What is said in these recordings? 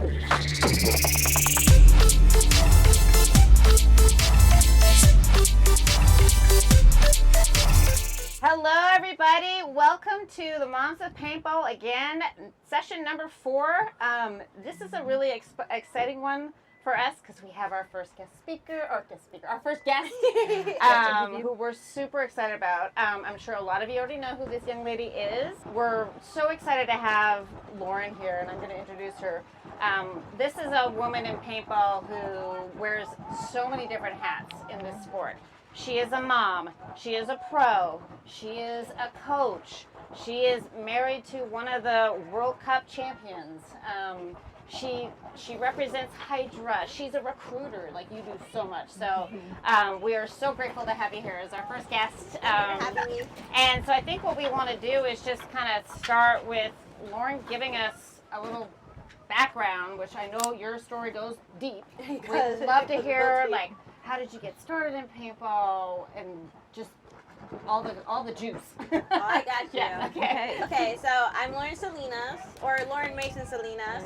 Hello, everybody. Welcome to the Momz of Paintball again, session number 4. This is a really exciting one for us because we have our first our first guest, who we're super excited about. I'm sure a lot of you already know who this young lady is. We're so excited to have Lauren here, and I'm going to introduce her. This is a woman in paintball who wears so many different hats in this sport. She is a mom, she is a pro, she is a coach, she is married to one of the World Cup champions. She represents Hydra. She's a recruiter, like you do so much. So we are so grateful to have you here as our first guest. And so I think what we want to do is just kind of start with Lauren giving us a little background, which I know your story goes deep. We'd love to hear, like, how did you get started in paintball and just all the juice? Oh, I got you. Yeah, okay. Okay, so I'm Lauren Salinas, or Lauren Mason-Salinas,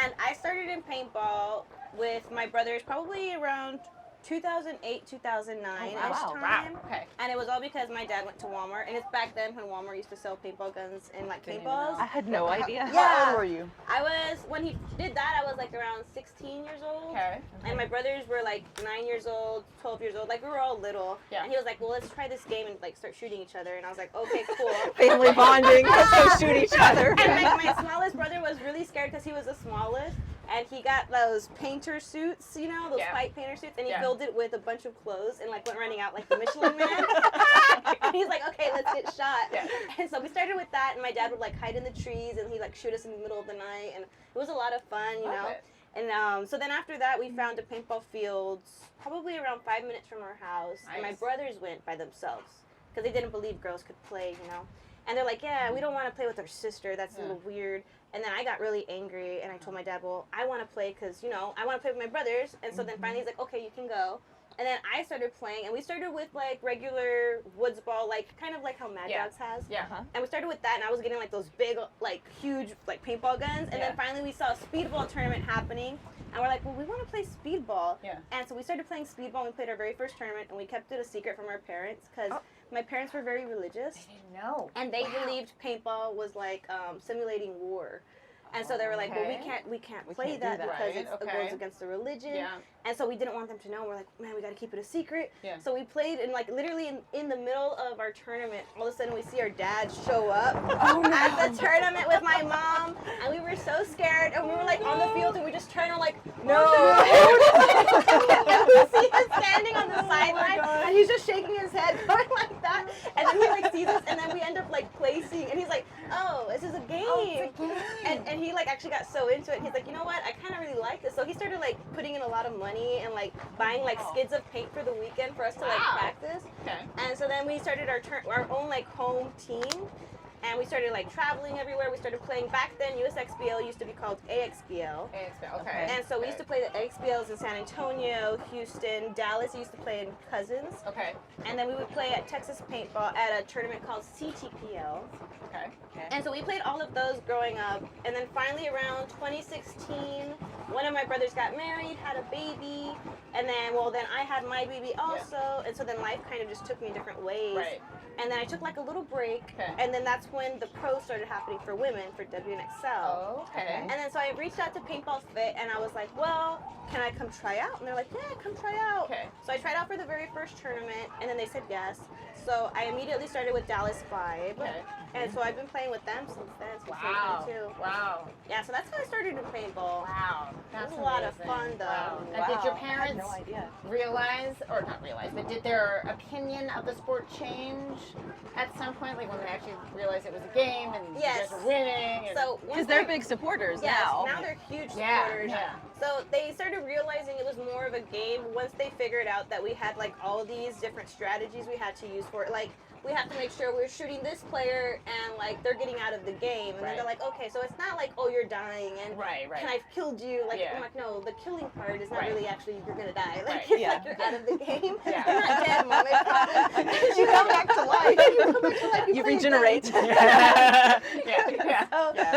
and I started in paintball with my brothers probably around 2008, 2009-ish time. Wow. Okay. And it was all because my dad went to Walmart, and it's back then when Walmart used to sell paintball guns and like paintballs. I had no idea. Yeah. How old were you? When he did that, I was like around 16 years old. Okay. And my brothers were like 9 years old, 12 years old. Like, we were all little. Yeah. And he was like, well, let's try this game and like start shooting each other. And I was like, okay, cool. Family bonding. Let's go shoot each other. And my smallest brother was really scared because he was the smallest. And he got those painter suits, you know, those white painter suits, and he filled it with a bunch of clothes and like went running out like the Michelin Man. And he's like, okay, let's get shot. Yeah. And so we started with that, and my dad would like hide in the trees, and he'd like shoot us in the middle of the night, and it was a lot of fun, you know. And so then after that, we found a paintball field probably around 5 minutes from our house. Nice. And my brothers went by themselves because they didn't believe girls could play, you know. And they're like, yeah, we don't want to play with our sister. That's a little weird. And then I got really angry, and I told my dad, well, I want to play because, you know, I want to play with my brothers. And so then finally he's like, okay, you can go. And then I started playing, and we started with, like, regular woods ball, like, kind of like how Mad Dogs has. Yeah. And we started with that, and I was getting, like, those big, like, huge, like, paintball guns. And then finally we saw a speedball tournament happening, and we're like, well, we want to play speedball. Yeah. And so we started playing speedball, and we played our very first tournament, and we kept it a secret from our parents because my parents were very religious. I didn't know. And they believed paintball was, like, simulating war. And so they were like, well, we can't play that because it goes against the religion. Yeah. And so we didn't want them to know. We're like, man, we got to keep it a secret. Yeah. So we played, and like literally in the middle of our tournament, all of a sudden we see our dad show up at the tournament with my mom, and we were so scared, and we were like on the field, and we just turned on like, no. And we see him standing on the sideline, and he's just shaking his head, going like that. And then he like sees us, and then we end up like placing, and he's like, oh, this is a game. Oh, it's a game. And he like actually got so into it, and he's like, you know what, I kind of really like this. So he started like putting in a lot of money and like buying like skids of paint for the weekend for us to like practice. Okay. And so then we started our own like home team, and we started like traveling everywhere. We started playing back then. USXBL used to be called AXBL. AXBL, okay. And so we used to play the AXBLs in San Antonio, Houston, Dallas. We used to play in Cousins. Okay. And then we would play at Texas Paintball at a tournament called CTPL. Okay. And so we played all of those growing up. And then finally around 2016, one of my brothers got married, had a baby, and then I had my baby also. Yeah. And so then life kind of just took me different ways. Right. And then I took like a little break, and then that's when the pros started happening for women for WNXL. Oh, okay. And then so I reached out to Paintball Fit, and I was like, well, can I come try out? And they're like, yeah, come try out. Okay. So I tried out for the very first tournament, and then they said yes. So I immediately started with Dallas Vibe. Okay. And so I've been playing with them since then, since 2022. Wow. Yeah, so that's how I started in paintball. Wow. That's a lot of fun, though. Wow. And did your parents realize, or not realize, but did their opinion of the sport change at some point? Like when they actually realized it was a game and you guys were winning? So because they're big supporters now. Now they're huge supporters. Yeah. So they started realizing it was more of a game once they figured out that we had like all these different strategies we had to use for it. Like we have to make sure we're shooting this player and like they're getting out of the game. And then they're like, okay, so it's not like, oh, you're dying and can I've killed you? Like, I'm like, no, the killing part is not really actually you're gonna die. Like, it's like you're out of the game. You're not dead, Mom. You come back to life. You come back to life. You regenerate.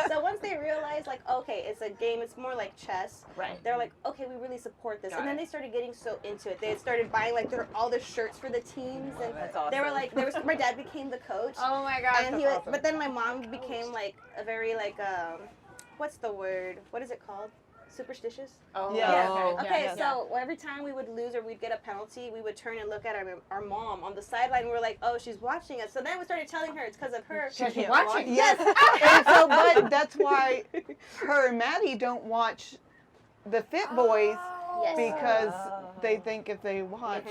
So once they realize, like, okay, it's a game, it's more like chess. They're like, okay, we really support this. And then they started getting so into it. They started buying like all the shirts for the teams, and That's awesome. they were like, my dad became the coach. Oh my gosh, and that's he was, awesome. but then my mom became like a very like what's the word? What is it called? Superstitious? Oh, yeah. Okay, so every time we would lose or we'd get a penalty, we would turn and look at our mom on the sideline. We were like, oh, she's watching us. So then we started telling her it's because of her. She's watching. Yes. And so, but that's why her and Maddie don't watch the Fit Boys because they think if they watch.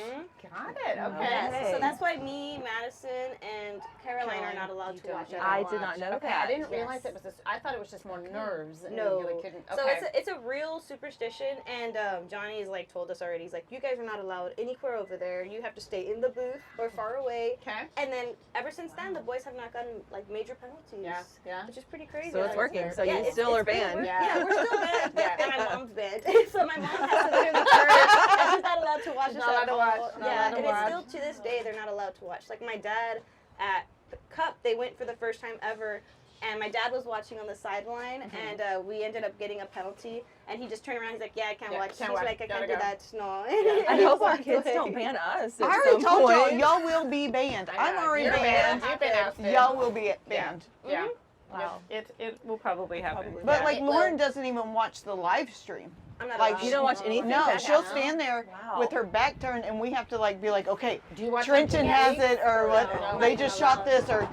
Got it. Okay. Yes. So that's why me, Madison, and Caroline are not allowed to watch it. I did not know Okay, that. I didn't realize it was this. I thought it was just more nerves. And No. you really couldn't. Okay. So it's a real superstition, and Johnny's like told us already. He's like, you guys are not allowed anywhere over there. You have to stay in the booth or far away. Okay. And then ever since then, the boys have not gotten like major penalties. Yeah. Which is pretty crazy. So it's working. So Yeah, you still are banned. Yeah, we're still banned. Yeah. And my mom's banned. So my mom has to literally and she's not allowed to watch She's us not allowed at to all. watch. Not allowed to and watch. it's still to this day they're not allowed to watch. Like my dad at the Cup, they went for the first time ever. And my dad was watching on the sideline, and we ended up getting a penalty. And he just turned around. He's like, "Yeah, I can't watch." He's like, "I can't do that." No. I hope our kids don't ban us. I At already some told y'all, point. y'all will be banned. I'm already You're banned. You've been ousted. Y'all will be banned. Yeah. Wow. It will probably happen. But like It Lauren will. doesn't even watch the live stream. I'm not Like, allowed. You don't watch anything? No, back she'll out? stand there Wow. with her back turned, and we have to like be like, okay, Do you watch Trenton has it, or what? No, They I'm just not shot this, or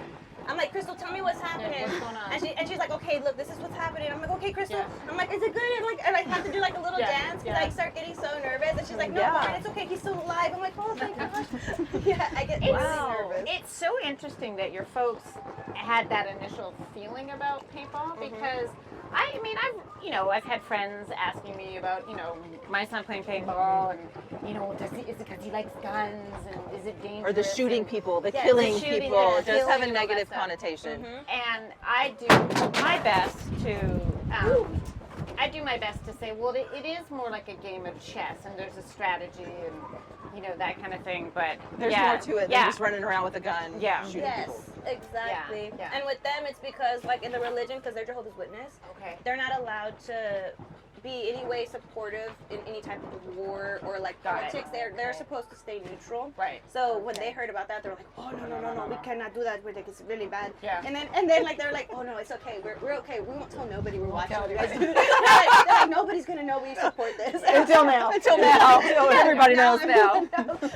I'm like, Crystal, tell me what's happening. what's going on? And she's like, okay, look, this is what's happening. I'm like, okay, Crystal. Yeah. I'm like, is it good? And I have to do like a little Yeah. dance because I start getting so nervous. And she's like, no, Yeah. Lauren, it's okay. He's still alive. I'm like, oh, thank gosh. Yeah, I get really nervous. It's so interesting that your folks had that initial feeling about paintball because I've had friends asking me about, my son playing paintball and, is it because he likes guns and is it dangerous? Or the shooting and, people, the Yeah, killing the shooting, people. yeah, It does have a killing and all negative that stuff. connotation. And I do my best to say, well, it is more like a game of chess and there's a strategy and, that kind of thing. But There's more to it than Yeah. just running around with a gun. Yeah. Shooting Yes, people. exactly. Yeah. And with them, it's because, like, in the religion, because they're Jehovah's Witness, Okay. they're not allowed to be any way supportive in any type of war or like Got it. politics. They're supposed to stay neutral. Right. So when they heard about that, they were like, "Oh no, we cannot do that. It's really bad." Yeah. And then like they're like, "Oh no, it's okay. We're okay. We won't tell nobody we're watching tell you guys." anybody. they're like, nobody's gonna know we support this until now. Until now. So everybody knows now.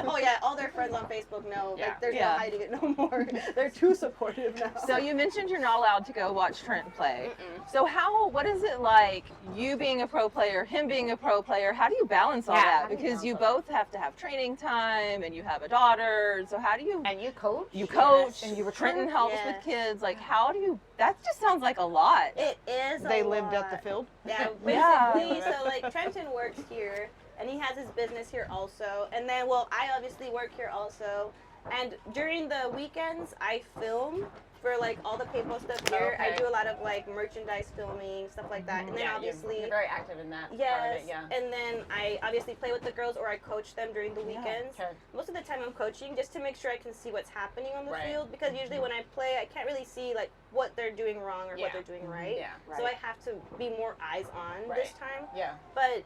Oh yeah, all their friends on Facebook know. Yeah. Like there's Yeah. no hiding it no more. They're too supportive now. So you mentioned you're not allowed to go watch Trent play. So what is it like, you being a pro player, him being a pro player, how do you balance all Yeah, that? how do you Because you balance both have to have training time and you have a daughter, so how do you, And you coach? you coach, And you were Trenton helps Yeah. with kids, like how do you, that just sounds like a lot. It is. they a lived lot. at the field. Yeah, Yeah. basically. So like Trenton works here, and he has his business here also. And then, well, I obviously work here also. And during the weekends, I film for like all the paintball stuff here. I Okay. do a lot of like merchandise filming, stuff like that. And then obviously. you're very active in that part of Yes, it, yeah. and then I obviously play with the girls or I coach them during the weekends. Okay. Most of the time I'm coaching just to make sure I can see what's happening on the Right. field because usually when I play I can't really see like what they're doing wrong or what they're doing right. Yeah. So I have to be more eyes on this time. Yeah. But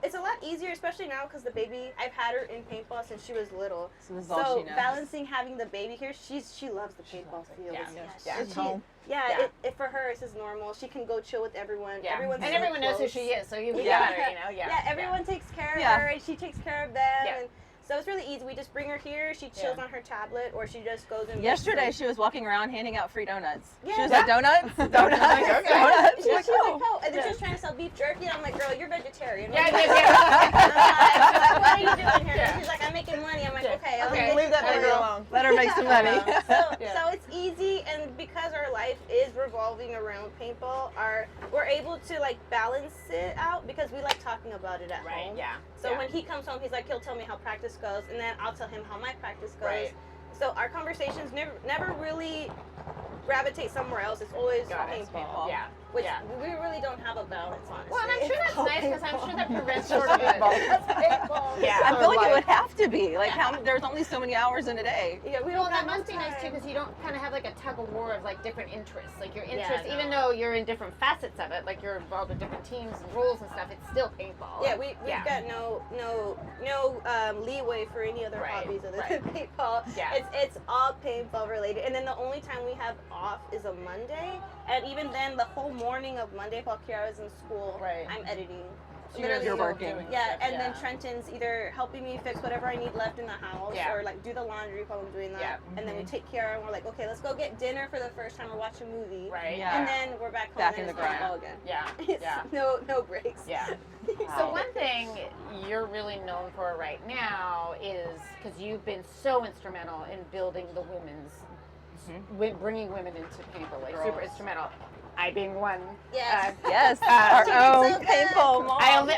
it's a lot easier, especially now because the baby, I've had her in paintball since she was little. So this is all So she knows. balancing having the baby here, she loves the paintball field. Yeah. Yeah. It's home. Yeah, Yeah. It for her, this is normal. She can go chill with everyone. Yeah. Everyone's And so everyone knows who close. she is, so you Yeah. got her, Yeah. Yeah, everyone takes care of Yeah. her, and she takes care of them. Yeah. And so it's really easy. We just bring her here. She chills on her tablet, or she just goes and. Yesterday she was walking around handing out free donuts. Yeah. She was like, donuts? Donuts? Okay. Donuts? She's like, Oh. oh, and then she was trying to sell beef jerky. And I'm like, girl, you're vegetarian. Yeah, What are you yeah, doing? I'm like, what are you doing here? Yeah. She's like, I'm making money. I'm like, okay, I'll Okay. get Leave you that some. baby alone. Let her make some money. So it's easy, and because our life is revolving around paintball, we're able to like balance it out because we like talking about it at home. Yeah. So when he comes home, he'll tell me how practice goes, and then I'll tell him how my practice goes. Right. So our conversations never really gravitate somewhere else. It's always paintball. Yeah. Which we really don't have a balance, honestly. Well, and I'm sure that's nice because I'm sure that prevents sort of Yeah, I feel like it would have to be. Like, there's only so many hours in a day. Yeah, we well, don't that have must be nice too because you don't kind of have like a tug of war of like different interests. Like your interests, no. even though you're in different facets of it, like you're involved in different teams and roles and stuff, it's still paintball. Yeah, we've got no leeway for any other hobbies other than paintball. Yeah. It's all paintball related. And then the only time we have off is a Monday. And even then, the whole morning of Monday, while Kiara's in school, I'm editing. You're working. Yeah, and then Trenton's either helping me fix whatever I need left in the house or like do the laundry while I'm doing that. Yeah. And then we take Kiara and we're like, okay, let's go get dinner for the first time or watch a movie. Right. Yeah. And then we're back home Back and in the it's grind. paintball again. Yeah. No breaks. Yeah. So one thing you're really known for right now is because you've been so instrumental in building the women's, bringing women into paintball, like super instrumental. I being one. Yes. Yes. Our own so paintball mom.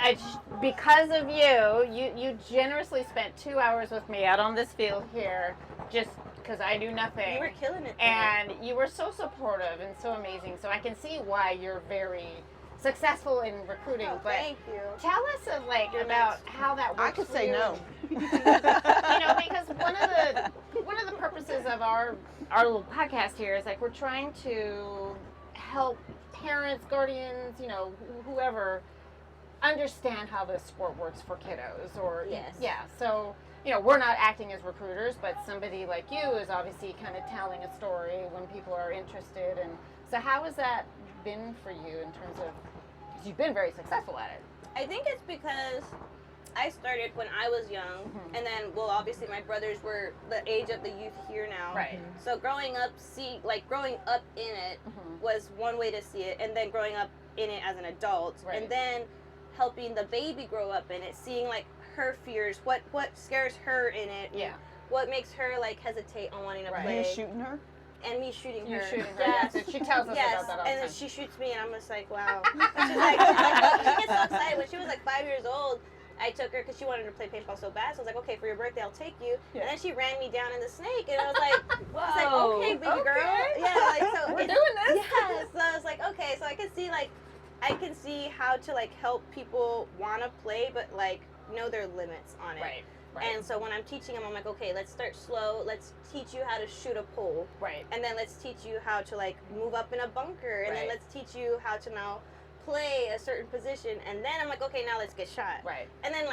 Because of you generously spent 2 hours with me out on this field here, just because I knew nothing. You were killing it. And you were so supportive and so amazing. So I can see why you're very successful in recruiting. Oh, but thank you. tell us about how that works. I could say no. Because one of the purposes of our little podcast here is like we're trying to help parents, guardians, whoever understand how this sport works for kiddos. Or so we're not acting as recruiters, but somebody like you is obviously kind of telling a story when people are interested. And so how has that been for you in terms of, because you've been very successful at it? I think it's because I started when I was young, and then, obviously my brothers were the age of the youth here now. Right. So growing up in it was one way to see it, and then growing up in it as an adult, and then helping the baby grow up in it, seeing like her fears, what scares her in it, what makes her like hesitate on wanting to play. You shooting her? And me shooting her. You shooting her. Yes. She tells us about that all the time. And then she shoots me, and I'm just like, wow. She's like, she gets so excited. When she was like 5 years old, I took her because she wanted to play paintball so bad. So I was like, okay, for your birthday, I'll take you. Yeah. And then she ran me down in the snake, and I was like, okay, baby girl. Yeah, like so. We're doing this. Yeah. So I was like, okay, so I can see how to like help people want to play, but like know their limits on it. Right. And so when I'm teaching them, I'm like, okay, let's start slow. Let's teach you how to shoot a pole. Right. And then let's teach you how to like move up in a bunker. And then let's teach you how to now play a certain position, and then I'm like, okay, now let's get shot. Right. And then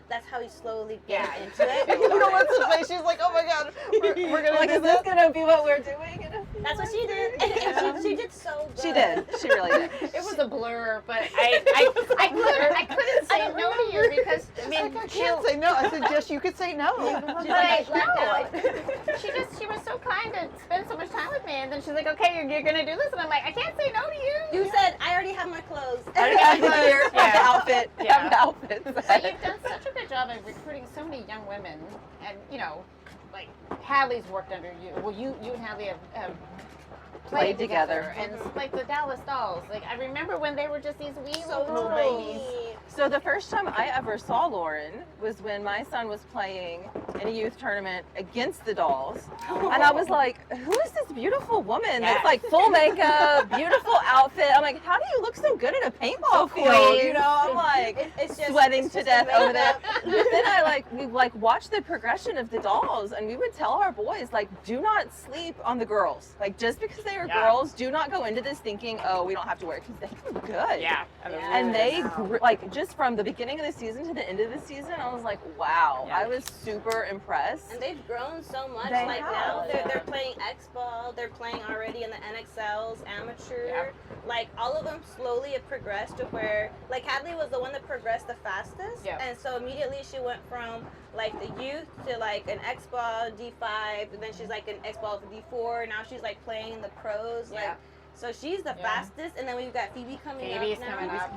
that's how you slowly get into it. You know what to say? She's like, oh my god, we're gonna like, do is this gonna be what we're doing? That's what she did. And she did so good. She did. She really did. It was a blur, but I couldn't say no to you because I can't say no. I said, yes, you could say no. She was so kind to spend so much time with me, and then she's like, okay, you're gonna do this, and I'm like, I can't say no to you. You said I already have my clothes. I already have the gear, have the outfit, have the outfit. But you've done such a good job of recruiting so many young women, and like Hadley's worked under you. Well, you and Hadley have played together, and like the Dallas Dolls. Like I remember when they were just these wee little babies. So the first time I ever saw Lauren was when my son was playing in a youth tournament against the Dolls, and I was like, "Who is this beautiful woman that's like full makeup, beautiful outfit?" I'm like, "How do you look so good at a paintball field?" I'm like, it's just sweating to death over there. But then we watched the progression of the Dolls, and we would tell our boys like, "Do not sleep on the girls. Like just because they are girls, do not go into this thinking, oh, we don't have to work because they were good." Yeah. And they grew, like just from the beginning of the season to the end of the season, I was like, wow, I was super impressed. And they've grown so much. They like have. now they're playing X-Ball, they're playing already in the NXLs, amateur. Yeah. Like all of them slowly have progressed to where, like Hadley was the one that progressed the fastest. Yeah. And so immediately she went from like the youth to like an X-Ball D5, and then she's like an X-Ball D4. Now she's like playing in the pros. Like, so she's the fastest, and then we've got Phoebe coming up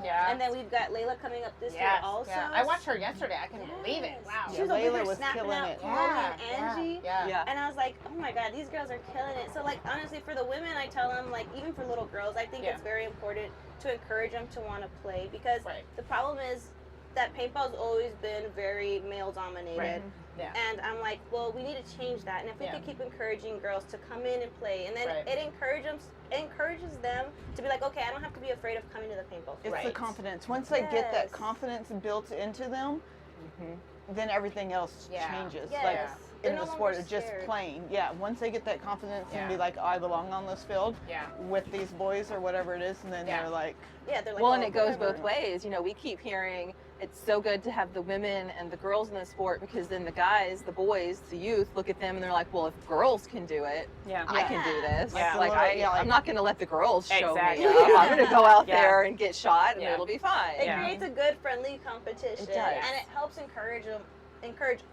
now. And then we've got Layla coming up this year also. Yeah. I watched her yesterday. I couldn't believe it. Wow. She was over here snapping out Chloe and Angie. Yeah. And I was like, oh my god, these girls are killing it. So like honestly, for the women, I tell them like even for little girls, I think it's very important to encourage them to want to play because the problem is that paintball's always been very male dominated. Yeah. And I'm like, well, we need to change that. And if we could keep encouraging girls to come in and play, and then it encourages them to be like, okay, I don't have to be afraid of coming to the paintball field. It's the confidence. Once they get that confidence built into them, then everything else changes. Yes. Like in They're the no sport longer of just scared. playing. Yeah, once they get that confidence and be like, oh, I belong on this field with these boys or whatever it is, and then they're like, they're like, well, and it goes both ways. You know, we keep hearing it's so good to have the women and the girls in the sport, because then the guys, the boys, the youth look at them and they're like, well, if girls can do it, I can do this. Yeah. Like, I'm not going to let the girls show me Exactly. up. I'm going to go out there and get shot, and it'll be fine. It creates a good, friendly competition. It does. And it helps encourage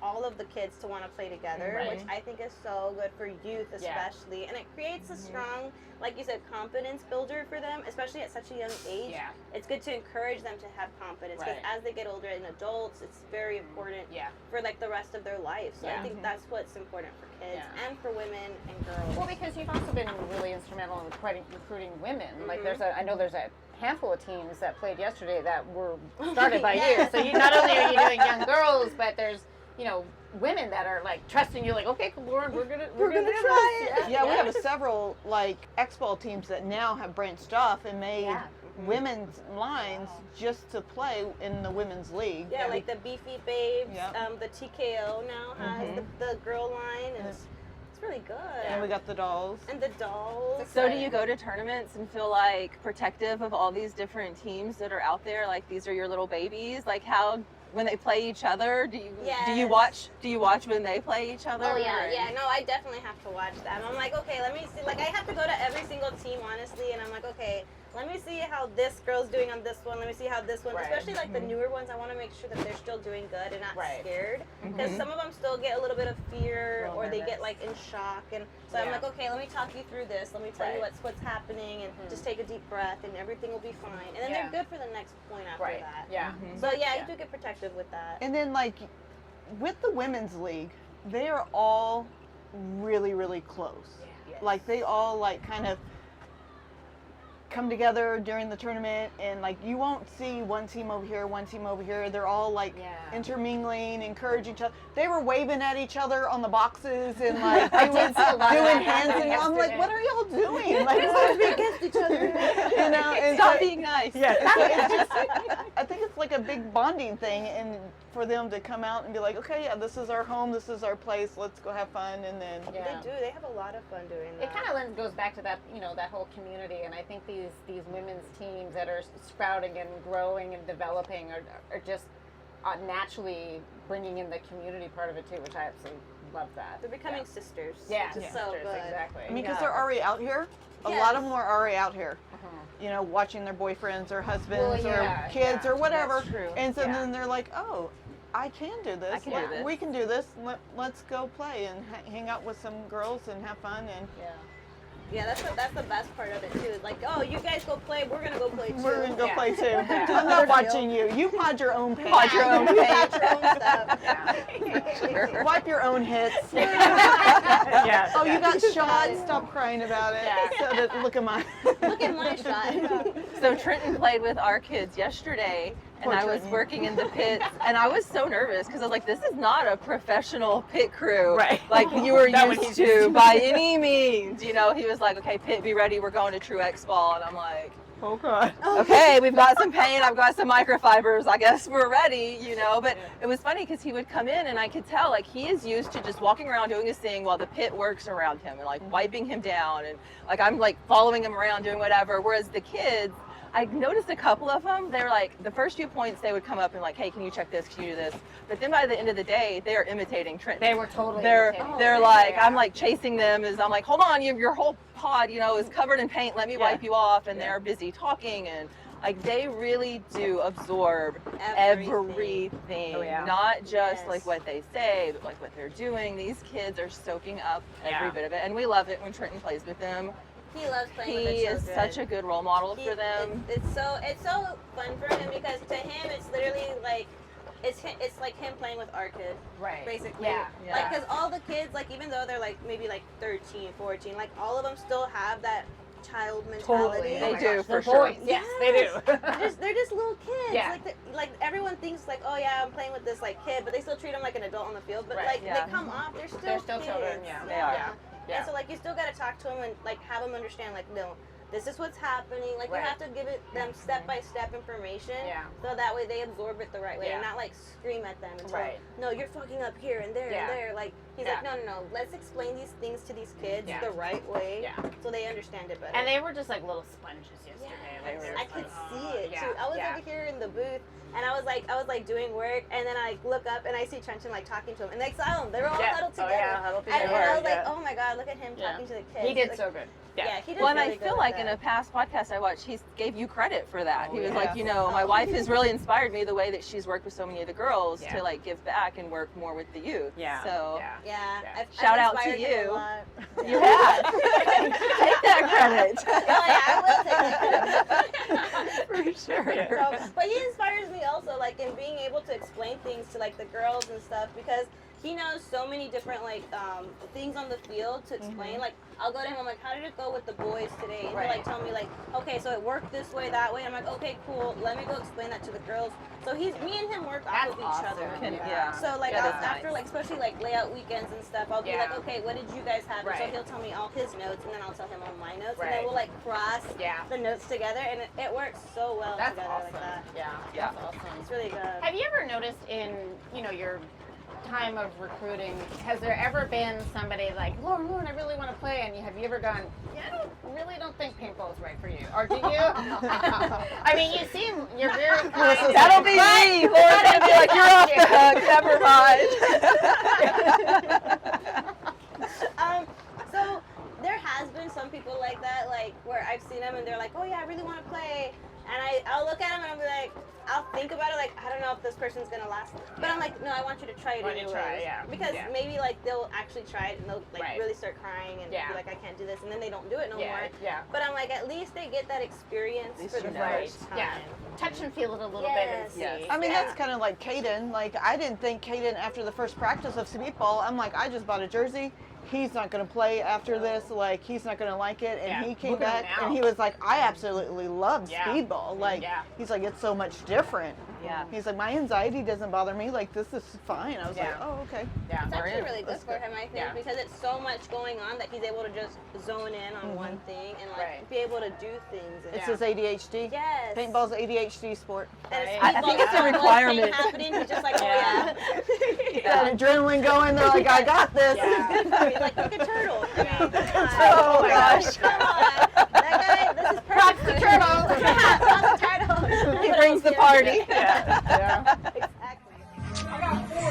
all of the kids to want to play together, which I think is so good for youth especially. And it creates a strong, like you said, confidence builder for them, especially at such a young age. It's good to encourage them to have confidence, because as they get older and adults, it's very important for like the rest of their life. So I think that's what's important for kids and for women and girls. Well, because you've also been really instrumental in recruiting women. Like I know there's a handful of teams that played yesterday that were started by you. So you not only are you doing young girls, but there's women that are like trusting you, like, okay, Lauren, we're gonna try it. Yeah, we have several like X-ball teams that now have branched off and made women's lines just to play in the women's league. Yeah, like the Beefy Babes, the TKO now has the girl line, and it's really good. And we got the dolls. And the dolls. So do you go to tournaments and feel like protective of all these different teams that are out there? Like, these are your little babies? Like, how, when they play each other, do you watch when they play each other? Oh yeah, no, I definitely have to watch them. I'm like, okay, let me see. Like, I have to go to every single team, honestly, and I'm like, okay, let me see how this girl's doing on this one. Let me see how this one, especially like the newer ones, I want to make sure that they're still doing good and not scared. Because some of them still get a little bit of fear, or they get like in shock. And so I'm like, okay, let me talk you through this. Let me tell you what's happening, and just take a deep breath, and everything will be fine. And then they're good for the next point after that. Yeah. So I do get protective with that. And then like with the women's league, they are all really, really close. Like they all like kind of come together during the tournament, and like you won't see one team over here, one team over here. They're all like intermingling, encouraging each other. They were waving at each other on the boxes and like doing hands, and I'm like, what are y'all doing? Like, we're supposed to be against each other, you know? And Stop being nice. Yeah, it's just, I think it's like a big bonding thing, and for them to come out and be like, okay, this is our home, this is our place, let's go have fun, and then they do. They have a lot of fun doing that. It kind of goes back to that, that whole community, and I think these women's teams that are sprouting and growing and developing are just naturally bringing in the community part of it too, which I absolutely love that. They're becoming sisters. Yeah, which is so good. Exactly. I mean, because they're already out here. A lot of them are already out here. Watching their boyfriends or husbands or kids or whatever. That's true. And so then they're like, oh, I can do this. I can do this. We can do this. Let's go play and hang out with some girls and have fun. And yeah, that's the best part of it too. Like, oh, you guys go play. We're gonna go play too. We're gonna go play too. I'm not watching you. You pod your own paint. Pod your own paint. Your own stuff. Wipe your own hits. Yeah. Oh, you got shot. Stop crying about it. So that, look at mine. Look at my shot. So Trenton played with our kids yesterday, and I was working in the pits, and I was so nervous because I was like, this is not a professional pit crew like you were used to by any means. He was like, okay, pit, be ready, we're going to True X Ball. And I'm like, oh God. Okay, we've got some paint, I've got some microfibers, I guess we're ready, But it was funny because he would come in and I could tell like he is used to just walking around doing his thing while the pit works around him and like wiping him down, and like I'm like following him around doing whatever. Whereas the kids, I noticed a couple of them, they were like, the first few points they would come up and like, hey, can you check this, can you do this? But then by the end of the day, they are imitating Trenton. They were totally They're like, I'm like chasing them as I'm like, hold on, your whole pod, is covered in paint, let me wipe you off. And they're busy talking, and like they really do absorb everything. Not just like what they say, but like what they're doing. These kids are soaking up every bit of it. And we love it when Trenton plays with them. He loves playing with the children. He is such a good role model for them. It's so fun for him because to him it's literally like it's like him playing with our kid, basically. Like, because all the kids, like, even though they're like maybe like 13, 14, like all of them still have that child mentality. They do, for sure. Yes, they do. they're just little kids. Yeah. Like everyone thinks like, oh yeah, I'm playing with this like kid, but they still treat them like an adult on the field. But Right. like Yeah. they come off, they're still kids. children. Yeah. They are. Yeah. And so like you still gotta talk to them and like have them understand like, no, this is what's happening. Like Right. you have to give them step by step information. Yeah. So that way they absorb it the right way Yeah. and not like scream at them and tell Right. them, no, you're fucking up here and there Yeah. and there. Like he's Yeah. like, no, let's explain these things to these kids Yeah. the right way. Yeah. So they understand it better. And they were just like little sponges yesterday. Like, they were I just could like, see it yeah, too. I was yeah. over here in the booth, and I was like doing work, and then I look up and I see Trenton like talking to him, and they saw him. They were all Yeah. huddled Oh, together. yeah, huddled And together. I was like, Yeah. oh my god, look at him Yeah. talking to the kids. He did Like, so good. Yeah, he did. Well, and really I good feel with like that. in a past podcast I watched, he gave you credit for that. Oh, He was yeah. like, you know, my wife has really inspired me the way that she's worked with so many of the girls Yeah. to like give back and work more with the youth. Yeah. So Yeah. Yeah. Yeah. I've Shout out to inspired him a you. lot. you have. Take that credit. Oh yeah, I will take that. For sure. Yeah. So, but he inspires me also, like in being able to explain things to like the girls and stuff, because he knows so many different like things on the field to explain. Like I'll go to him, I'm like, how did it go with the boys today? And Right. he'll like tell me like, okay, so it worked this way, that way. I'm like, okay, cool. Let me go explain that to the girls. So me and him work off That's of each awesome. other. Yeah. So like Yeah. after like especially like layout weekends and stuff, I'll be Yeah. like, okay, what did you guys have? And so Right. he'll tell me all his notes, and then I'll tell him all my notes, and Right. then we'll like cross Yeah. the notes together, and it works so well That's together awesome. like that. Yeah. Yeah. That's awesome. It's really good. Have you ever noticed in, your time of recruiting, has there ever been somebody like, Lauren, I really want to play, and have you ever gone, yeah, I don't think paintball is right for you, or do you? I mean, you're very kind. That'll be me. Lauren's gonna be like, you're off the hook. Never mind. So there has been some people like that, like where I've seen them and they're like, oh yeah, I really want to play, and I'll look at them and I'll be like, I'll think about it, like I don't know if this person's gonna last, but I'm like, no, I want you to try it Want you to anyway, try it, yeah. because Yeah. maybe like they'll actually try it and they'll like Right. really start crying and Yeah. be like, I can't do this, and then they don't do it no Yeah. more. Yeah. But I'm like, at least they get that experience At least for the you know. first time. Yeah. Touch and feel it a little bit and Yes. see. Yes. I mean, Yeah. that's kind of like Caden. Like, I didn't think Caden, after the first practice of speedball, I'm like, I just bought a jersey. He's not going to play after this. Like, he's not going to like it. And Yeah. he came Look at him back now. and he was like, I absolutely love Yeah. speedball. Like, Yeah. he's like, it's so much different. Yeah. He's like, my anxiety doesn't bother me. Like, this is fine. I was like, Yeah. oh, okay. Yeah. It's actually Right. really good That's for good. him, I think, Yeah. because it's so much going on that he's able to just zone in on one thing and like Right. be able to do things. And It's Yeah. his ADHD. yes. Paintball's an ADHD sport. And it's Right. I think it's a speedball, one thing requirement. happening, he's just like, oh Yeah. yeah. That adrenaline going. They're like, I got this. Yeah. He's like, look at Turtle. I mean, come on. Oh my gosh. Come on. That guy, this is perfect. Props to Turtle. Yeah, props to Turtle. He brings the party. Yeah. Exactly.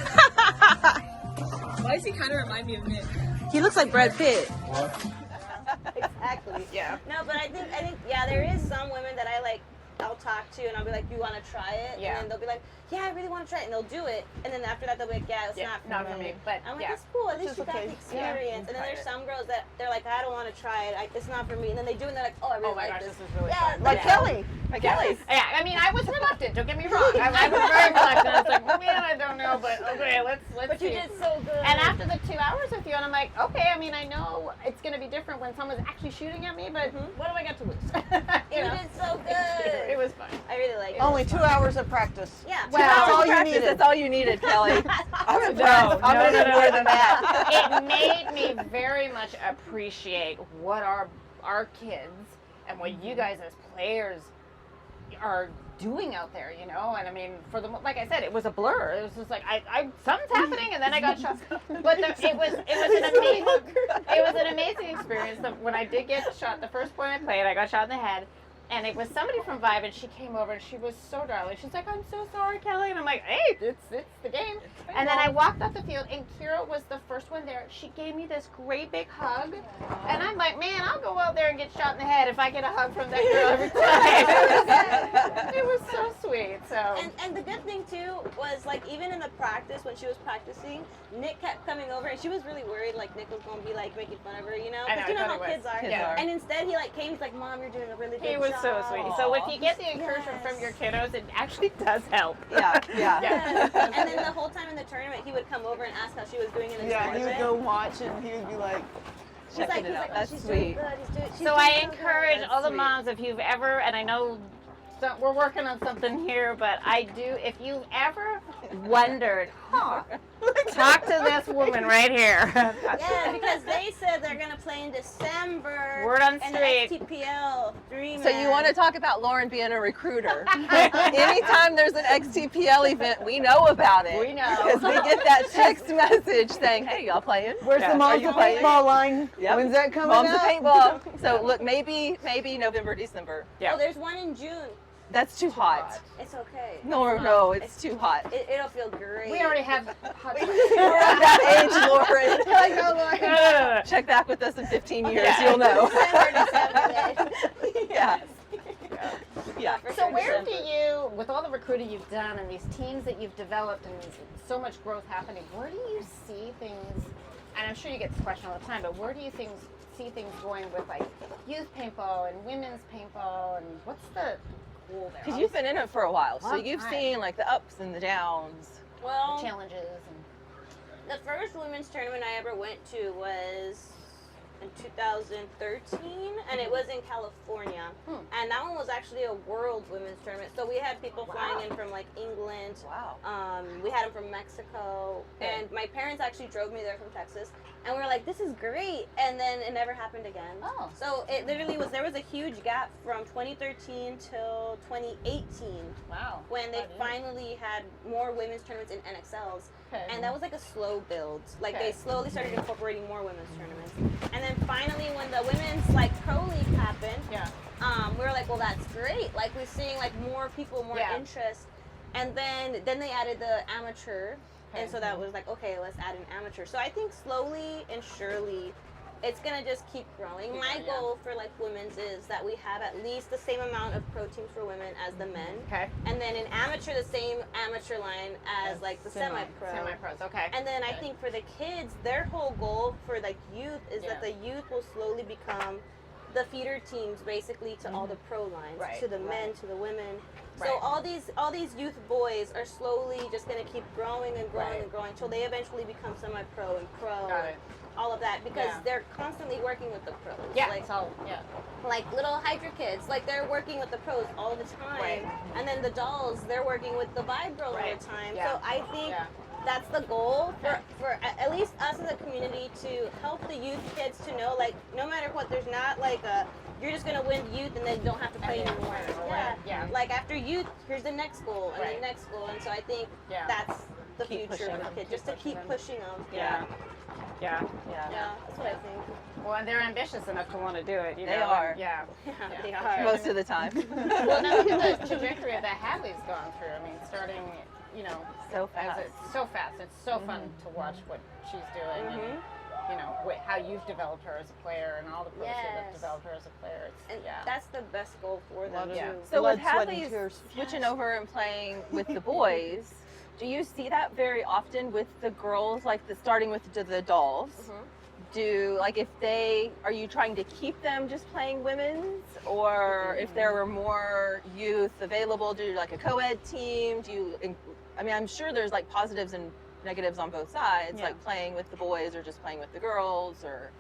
Why does he kind of remind me of Nick? He looks like Brad Pitt. Exactly. Yeah. No, but I think yeah, there is some women that I'll talk to and I'll be like, you want to try it? Yeah. And then they'll be like, yeah, I really want to try it, and they'll do it, and then after that they'll be like, yeah, it's Yeah, not for me. But I'm like, yeah. that's cool. At least It's you got okay. the experience. And then Try there's it. some girls that they're like, I don't want to try it. It's not for me. And then they do it, and they're like, oh, I really Oh my like gosh, this. this is really Yeah, fun. Like Yeah. Kelly. Like Kelly's. Yeah, I mean, I was reluctant. Don't get me wrong. I was very reluctant. I was like, man, I don't know, but okay, let's But you see. did so good. And after the 2 hours with you, and I'm like, okay, I mean, I know it's going to be different when someone's actually shooting at me, but what do I got to lose? you did so good. It was fun. I really like it. Only 2 hours of practice. Yeah. Well, That's all you Practice, needed. That's all you needed, Kelly. I'm impressed. No, I'm no, gonna no, need no, more no, than no. that. It made me very much appreciate what our kids and what you guys as players are doing out there, you know. And I mean, like I said, it was a blur. It was just like something's happening, and then I got shot. But it was an amazing experience. When I did get shot, the first point I played, I got shot in the head. And it was somebody from Vibe, and she came over, and she was so darling. She's like, I'm so sorry, Kelly. And I'm like, hey, it's the game. And then I walked off the field, and Kira was the first one there. She gave me this great big hug. And I'm like, man, I'll go out there and get shot in the head if I get a hug from that girl every time. It was so sweet. So And the good thing too was like even in the practice when she was practicing, Nick kept coming over and she was really worried like Nick was gonna be like making fun of her, you know? I know, Because you know I how thought he kids are. Kids are. And instead he like came, he's like, Mom, you're doing a really good he was job. so sweet. So if you get the encouragement from your kiddos, it actually does help. Yeah, yeah. Yes. And then the whole time in the tournament, he would come over and ask how she was doing in the Yeah, he tournament. would go watch and he would be like, He's Checking it out. oh, That's she's sweet. doing good. She's So I doing so good. encourage all the sweet. moms, if you've ever, and I know we're working on something here, but I do. If you've ever wondered, talk to this woman right here. Yeah, because they said they're gonna play in December. Word on in street. the XTPL Dream. So you want to talk about Lauren being a recruiter? Anytime there's an XTPL event, we know about it. We know. Because we get that text message saying, "Hey, y'all playing? Where's the Are Momz you of playing?" Paintball line? Yep. When's that coming Momz of up? Paintball. So look, maybe November, December. Yeah. Oh, there's one in June. That's too hot. It's okay. No, it's too hot. It'll feel great. We already have. We're at that age, Lauren. I know, Lauren. No. Check back with us in 15 years, Yeah. you'll know. December. Yeah. Yeah. For So sure, where December. do you, with all the recruiting you've done and these teams that you've developed and so much growth happening, where do you see things? And I'm sure you get this question all the time, but where do you see things going with like youth paintball and women's paintball, and what's the goal there? Because you've been in it for a while, so Long you've time. seen like the ups and the downs. Well, challenges and the first women's tournament I ever went to was in 2013, and it was in California. And that one was actually a world women's tournament. So we had people flying in from like England. Wow. We had them from Mexico, and my parents actually drove me there from Texas. And we were like, this is great. And then it never happened again. Oh. So it literally was, there was a huge gap from 2013 till 2018 wow. when they finally had more women's tournaments in NXLs. Okay. And that was like a slow build. Like Okay. they slowly started incorporating more women's tournaments. And then finally when the women's like pro league happened, we were like, well, that's great. Like we're seeing like more people, more Yeah. interest. And then they added the amateur. Okay. And so that was like, okay, let's add an amateur. So I think slowly and surely it's gonna just keep growing. My Yeah. goal for like women's is that we have at least the same amount of pro teams for women as the men. Okay. And then in amateur, the same amateur line as like the semi-pro. Semi-pros, okay. And then I Okay. think for the kids, their whole goal for like youth is that Yeah. the youth will slowly become the feeder teams basically to all the pro lines, Right, to the men, right. to the women. Right. So all these youth boys are slowly just gonna keep growing and growing Right. and growing until they eventually become semi-pro and pro. Got it. All of that because Yeah. they're constantly working with the pros. Yeah. Like, It's all, yeah. like little Hydra kids, like they're working with the pros all the time. Right. And then the dolls, they're working with the Vibe girls all Right. the time. Yeah. So I think Yeah. that's the goal for at least us as a community to help the youth kids to know, like, no matter what, there's not like a, you're just gonna win youth and then you don't have to play And then anymore. win, Yeah. right. Yeah. Like after youth, here's the next goal and Right. the next goal. And so I think Yeah. that's the Keep future pushing of the them, kids, just to keep them. pushing them. Yeah. Yeah. Yeah, that's what I think. Well, and they're ambitious enough to want to do it. You They know? are. Yeah. Yeah, Yeah. they are. Most of the time. Well, now look at the trajectory that Hadley's gone through. I mean, starting, you know, So as fast. it's so fast. It's so fun to watch what she's doing, and you know how you've developed her as a player, and all the pros that have Yes. developed her as a player. It's, And yeah. that's the best goal for lot them of- Yeah. too. So with Blood, sweat, and Hadley's tears. switching over and playing with the boys, do you see that very often with the girls, like starting with the dolls? Do, like, if they, are you trying to keep them just playing women's, or if there were more youth available, do like a co-ed team? Do you, I mean, I'm sure there's like positives and negatives on both sides, Yeah. like playing with the boys or just playing with the girls, or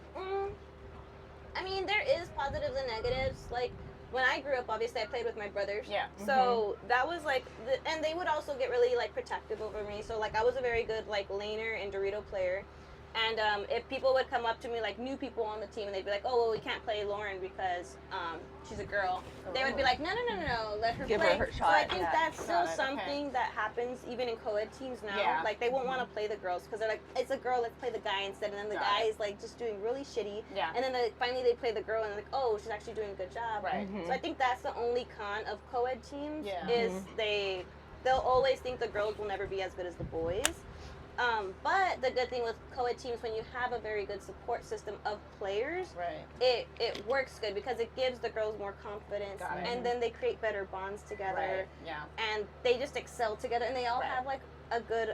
I mean, there is positives and negatives. Like when I grew up, obviously I played with my brothers. Yeah. So that was like, and they would also get really like protective over me. So like I was a very good like laner and Dorito player. And if people would come up to me, like new people on the team, and they'd be like, "Oh, well, we can't play Lauren because she's a girl," they would be like, "No, let her Give her play." her So I shot, think yeah. that's still Got it, something that happens even in co-ed teams now. Yeah. Like they won't want to play the girls because they're like, "It's a girl, let's play the guy instead." And then the Got guy it. is like just doing really shitty. Yeah. And then finally they play the girl, and they're like, "Oh, she's actually doing a good job." Right. So I think that's the only con of co-ed teams Yeah. is they'll always think the girls will never be as good as the boys. But the good thing with co-ed teams, when you have a very good support system of players, Right. it works good because it gives the girls more confidence, Got it. and then they create better bonds together, Right. Yeah. and they just excel together, and they all Right. have like a good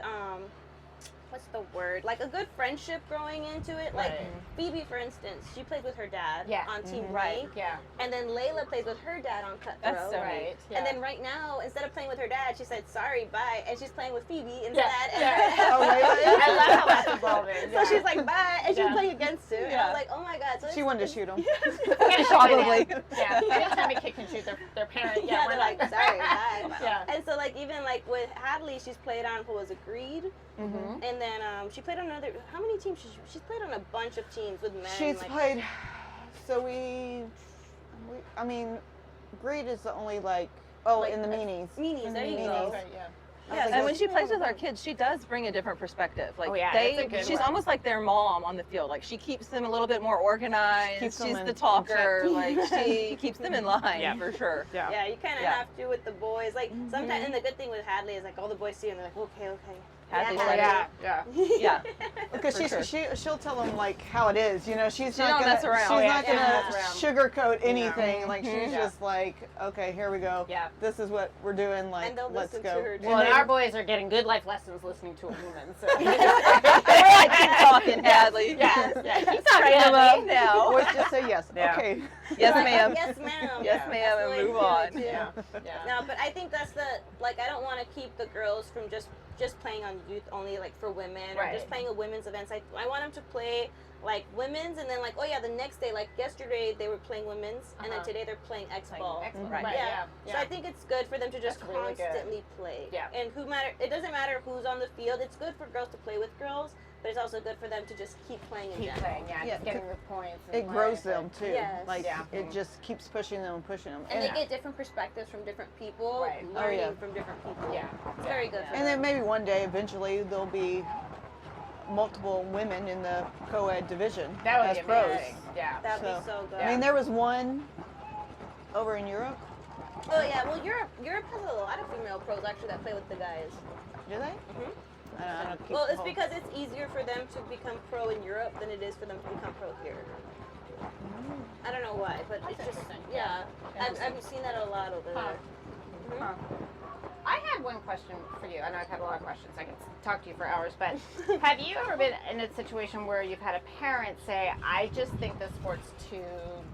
what's the word? Like a good friendship growing into it. Like Phoebe, for instance, she played with her dad on Team right. Ray. Yeah. And then Layla plays with her dad on Cutthroat. That's so right. And then right now, instead of playing with her dad, she said, sorry, bye. And she's playing with Phoebe instead. Oh, Layla? I love how that's evolving. So she's like, bye. And she was playing against him. And I was like, oh my God. So She wanted to shoot him. Probably. Yeah. Anytime a kid can shoot their parent, yeah, we're they're like, sorry, bye. Yeah. And so like even like with Hadley, she's played on what was it, Greed, and then she played on another. How many teams? She's played on a bunch of teams with men. She's like, played. So I mean, Greed is the only like. Oh, Like, in the meanies. Meanies, there you Meanies. go. Right, yeah. Yeah, And when she plays with our kids, she does bring a different perspective. Like it's a good she's one. almost like their mom on the field. Like she keeps them a little bit more organized. Keeps them She's in the talker. check. Like she keeps them in line for sure. Yeah, you kind of have to with the boys. Like sometimes, and the good thing with Hadley is like all the boys see her and they're like, okay. Hadley's Yeah, like, yeah. Because she'll tell them like how it is, you know. She's not don't gonna mess around. She's not gonna mess around. sugarcoat anything. Like she's Yeah. just like, okay, here we go. Yeah. This is what we're doing. Like, And they'll let's listen go. to her, too. Well, and our boys are getting good life lessons listening to a woman. So. We're like, keep talking, Hadley. Yeah. Keep Train them up now. Boys just say yes. Yeah. Okay. Yes, Like, ma'am. Yes, ma'am. Yes, That's ma'am, the and way to move do it, on. too. Yeah. No, but I think that's I don't want to keep the girls from just playing on youth only, like for women, or Right. just playing a women's events. I want them to play like women's, and then like, oh yeah, the next day, like yesterday they were playing women's, and then today they're playing X ball. Right. Yeah. Yeah. So I think it's good for them to just That's really good. constantly play. Yeah. And it doesn't matter who's on the field. It's good for girls to play with girls, but it's also good for them to just keep playing in Keep general. playing, yeah, just getting the points. And It grows them too. Yes. Like Yeah. it just keeps pushing them and pushing them. And they get different perspectives from different people, Right. learning Oh, yeah. from different people. Yeah. It's very good for And them. then maybe one day, eventually, there'll be multiple women in the co-ed division That would as be pros. amazing. Yeah. That'd be so good. I mean, there was one over in Europe. Oh yeah, well Europe has a lot of female pros actually that play with the guys. Do they? I don't keep Well, it's whole- because it's easier for them to become pro in Europe than it is for them to become pro here. I don't know why, but it's just interesting. yeah. Interesting. I've seen that a lot over Huh. there. Huh. I had one question for you. I know I've had a lot of questions. I could talk to you for hours, but have you ever been in a situation where you've had a parent say, "I just think this sport's too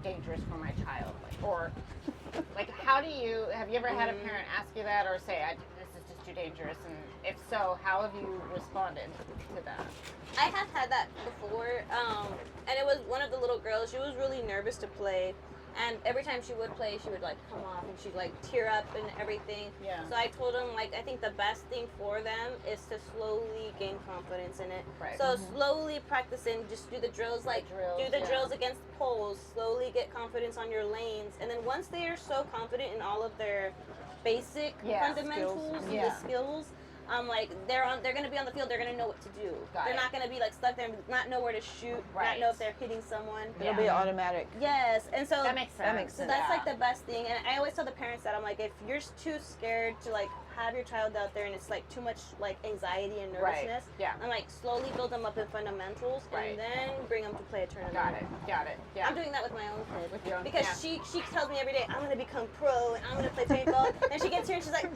dangerous for my child," or like, have you ever had a parent ask you that, or say, "This is just too dangerous"? And if so, how have you responded to that? I have had that before, and it was one of the little girls. She was really nervous to play, and every time she would play, she would like come off and she'd like tear up and everything. Yeah. So I told them like I think the best thing for them is to slowly gain confidence in it. Right. So slowly practicing, just do the drills, like do the yeah. drills against poles. Slowly get confidence on your lanes, and then once they are so confident in all of their basic fundamentals, skills. and Yeah. the skills. Like they're gonna be on the field. They're gonna know what to do. Got they're it. not gonna be like stuck there and not know where to shoot. Right. Not know if they're hitting someone. It'll be automatic. Yes, and so That makes sense. That makes so sense. that's like the best thing. And I always tell the parents that I'm like, if you're too scared to like have your child out there and it's like too much like anxiety and Right. nervousness, Yeah. I'm like slowly build them up in fundamentals Right. and then bring them to play a tournament. Got it. Yeah. I'm doing that with my own kid. With your own- Because yeah. she tells me every day, I'm gonna become pro and I'm gonna play paintball. And she gets here and she's like,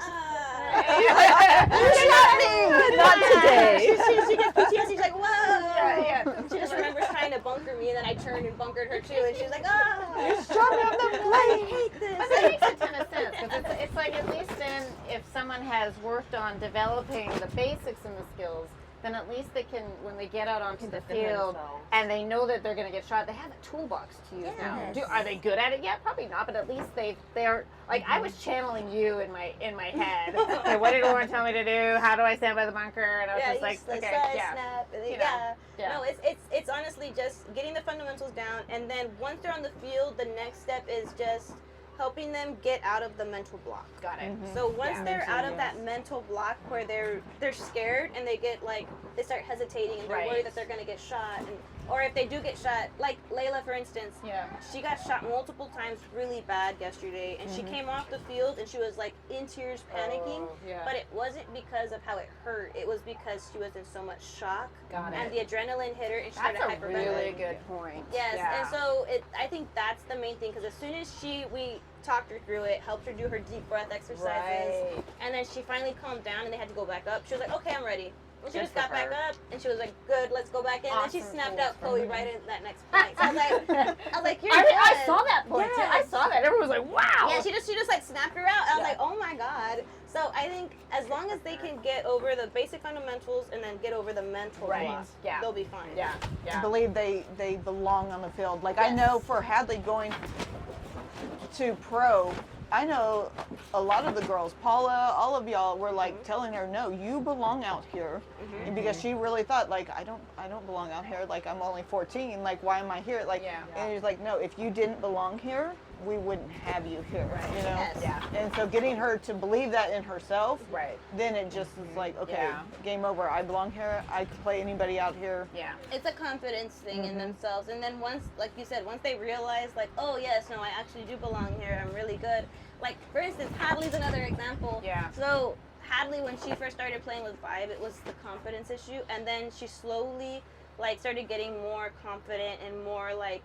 Not today. She gets PTSD. She's like, whoa. Yeah. She just remembers trying to bunker me, and then I turned and bunkered her too, and she's like, oh. You're strong enough to play. I hate this. But that makes a ton of sense, because it's like at least then if someone has worked on developing the basics and the skills, then at least they can, when they get out onto the defend field themselves. and they know that they're going to get shot, they have a toolbox to use now. Yes. Are they good at it yet? Probably not, but at least they're like, I was channeling you in my head. Okay, what did Lauren tell me to do? How do I stand by the bunker? And I was Yeah, just like, the okay, side yeah. snap. And then, You know, yeah. yeah. No, it's honestly just getting the fundamentals down, and then once they're on the field, the next step is just helping them get out of the mental block. Got it. So once Yeah. they're out of yes. that mental block where they're scared and they start hesitating and they're Right. worried that they're gonna get shot, or if they do get shot, like Layla for instance, Yeah. she got shot multiple times really bad yesterday, and she came off the field and she was like in tears, panicking. Oh, yeah. But it wasn't because of how it hurt. It was because she was in so much shock, Got and it. the adrenaline hit her, and she That's started a hyperventilating. really good point. Yes, Yeah. and so I think that's the main thing, because as soon as we talked her through it, helped her do her deep breath exercises, Right. and then she finally calmed down and they had to go back up. She was like, okay, I'm ready. And she Good just for got back her. up, and she was like, "Good, let's go back in." And she Awesome. snapped Cool. out Chloe right in that next point. So I was like, "You're I done." saw that point too. I Yes. saw that. Everyone was like, wow. Yeah, she just like snapped her out. I was Yeah. like, "Oh my god!" So I think as long as they can get over the basic fundamentals and then get over the mental Right. block, Yeah. they'll be fine. Yeah. I Yeah. believe they belong on the field. Like I know for Hadley going to pro, I know a lot of the girls, Paula, all of y'all were like telling her, no, you belong out here. And because she really thought like, I don't belong out here. Like I'm only 14. Like why am I here? Like, Yeah. and he's like, no, if you didn't belong here, we wouldn't have you here. Right. You know? Yes. Yeah. And so getting her to believe that in herself, Right. then it just is like, okay, Yeah. game over. I belong here. I can play anybody out here. Yeah. It's a confidence thing in themselves, and then once, like you said, once they realize, like, oh yes, no, I actually do belong here. I'm really good. Like for instance, Hadley's another example. Yeah. So Hadley, when she first started playing with Vibe, it was the confidence issue, and then she slowly like started getting more confident and more like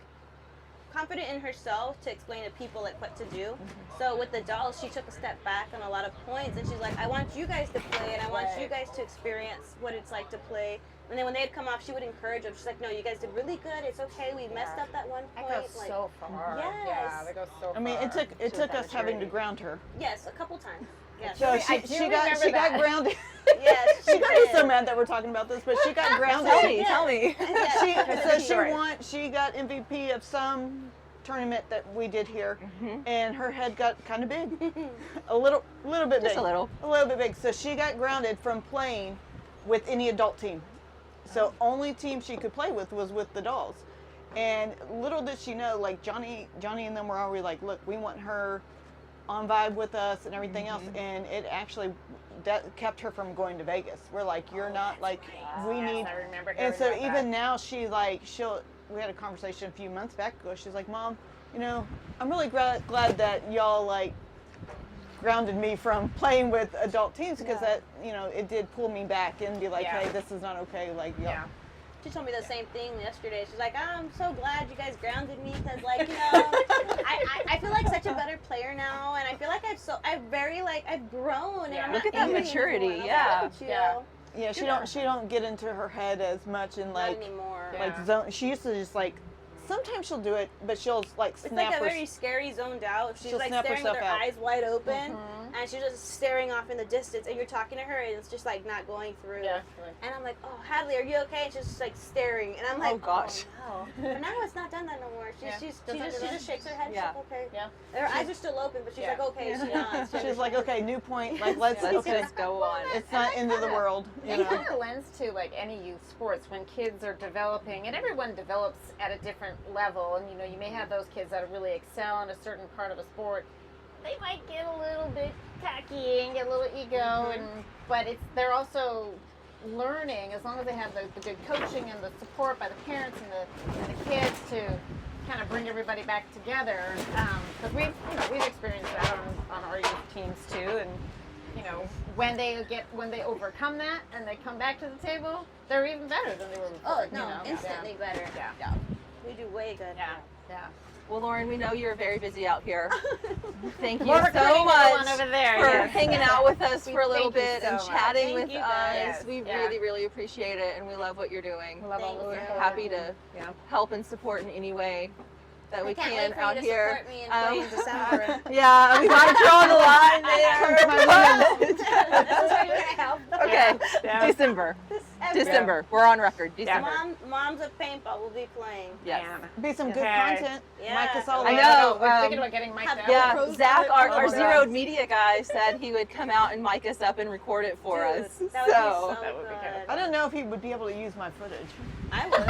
confident in herself to explain to people like what to do. So with the dolls, she took a step back on a lot of points, and she's like, I want you guys to play, and I want you guys to experience what it's like to play. And then when they'd come off, she would encourage them. She's like, no, you guys did really good. It's okay. We messed up that one That point. goes Like, so far. Yes. Yeah, that goes so far. I mean, it took us having to ground her. yes, a couple times. Yes. So I she do got remember that. grounded. Yes, She got me so did. mad that we're talking about this, but she got grounded. Tell me, tell me. Yes. She got MVP of some tournament that we did here, and her head got kind of big, a little bit Just big, a little. bit big. So she got grounded from playing with any adult team. So only team she could play with was with the dolls. And little did she know, like Johnny and them were already like, look, we want her on Vibe with us and everything else. And it actually that kept her from going to Vegas. We're like, you're not like we Yes, need. I remember And hearing so about even that. now we had a conversation a few months back ago. She's like, Mom, you know, I'm really glad that y'all like grounded me from playing with adult teams because that, you know, it did pull me back and be like, Yeah. hey, this is not okay. Like, Yeah. She told me the same thing yesterday. She's like, I'm so glad you guys grounded me because, like, you know, I feel like such a better player now, and I feel like I've grown. And Yeah. I'm Look not at that angry maturity, anymore. I'm yeah. like, look at you. Yeah. Yeah, she don't get into her head as much and Not like anymore. Yeah. zone. She used to just like sometimes she'll do it, but she'll like It's snap like a her. very scary zoned out. She's She'll like snap staring with herself her out. eyes wide open, and she's just staring off in the distance. And you're talking to her, and it's just like not going through. Yeah. And I'm like, oh, Hadley, are you okay? And she's just like staring, and I'm like, Oh, gosh. Oh, no. But now it's not done that no more. She just shakes her head. Yeah. She's like, okay. Yeah. Her eyes are still open, but she's Yeah. like, okay. She nods. She She's like, okay, new point. Like let's Let's okay. just go on. It's not end of the world. You It know. kind of lends to like any youth sports when kids are developing, and everyone develops at a different level. And you know, you may have those kids that really excel in a certain part of a sport. They might get a little bit cocky and get a little ego, but they're also learning as long as they have the good coaching and the support by the parents and the kids to kind of bring everybody back together. Because we've experienced that on our youth teams too, and you know when they overcome that and they come back to the table, they're even better than they were before. Oh no, you know? instantly better. Yeah. We do way good. Yeah. Well, Lauren, we know you're very busy out here. Thank you We're so recruiting everyone much over there, for yes. hanging out with us We for a little thank you bit so and much. chatting Thank with you us. guys. We Yeah. really, really appreciate it, and we love what you're doing. We love all Thank the you. support. Happy to help and support in any way that we I can't can wait for out you to here. support me and play in December. Yeah, we got to draw the line there. This is how you're gonna help. Okay, Yeah. December. December. We're on record. December. Momz of Paintball will be playing. Yes. Be some good Okay. content. Yeah. Mic us all I up. know. We're thinking about getting mic'd out. Yeah, Pros Zach, on our it. Zeroed Media guy, said he would come out and mic us up and record it for Dude, us. that would be so That would be good. good. I don't know if he would be able to use my footage. I would.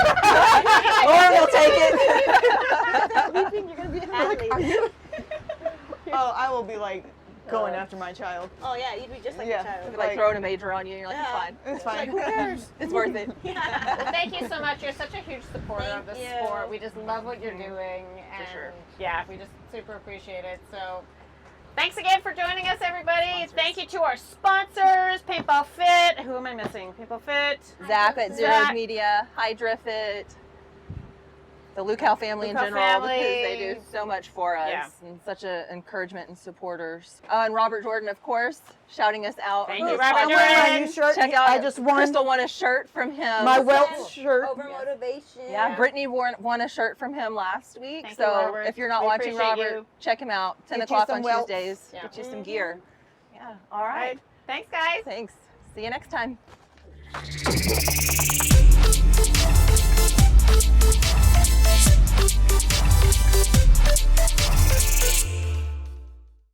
Lauren will take it. You're gonna be an athlete. Oh, I will be like going after my child. Oh yeah, you'd be just like Yeah. a child. Like throwing a major on you, and you're like, Yeah. it's It's fine. fine. Who cares? It's worth it. Yeah. Well, thank you so much. You're such a huge supporter of the Thank you. sport. We just love what you're doing, and sure. yeah, we just super appreciate it. So, thanks again for joining us, everybody. Thank you to our sponsors, Paintball Fit. Who am I missing? Paintball Fit. Zach at Zach. Zeroed Media, Hydra Fit. the Lucal family in Lucal general, because family. they do so much for us Yeah. and such an encouragement and supporters. And Robert Jordan, of course, shouting us out. Thank on you, his Robert podcast. Jordan. My new shirt. Check out. I just won Crystal won a shirt from him. my Yes. Welch shirt. Over motivation. Yeah, Brittany won a shirt from him last week. Thank you, so Robert. if you're not We watching appreciate Robert, you. check him out. 10 Get you o'clock some on Welch. Tuesdays. Yeah. Get you some Mhm. gear. Yeah. All All right. right. Thanks, guys. Thanks. See you next time.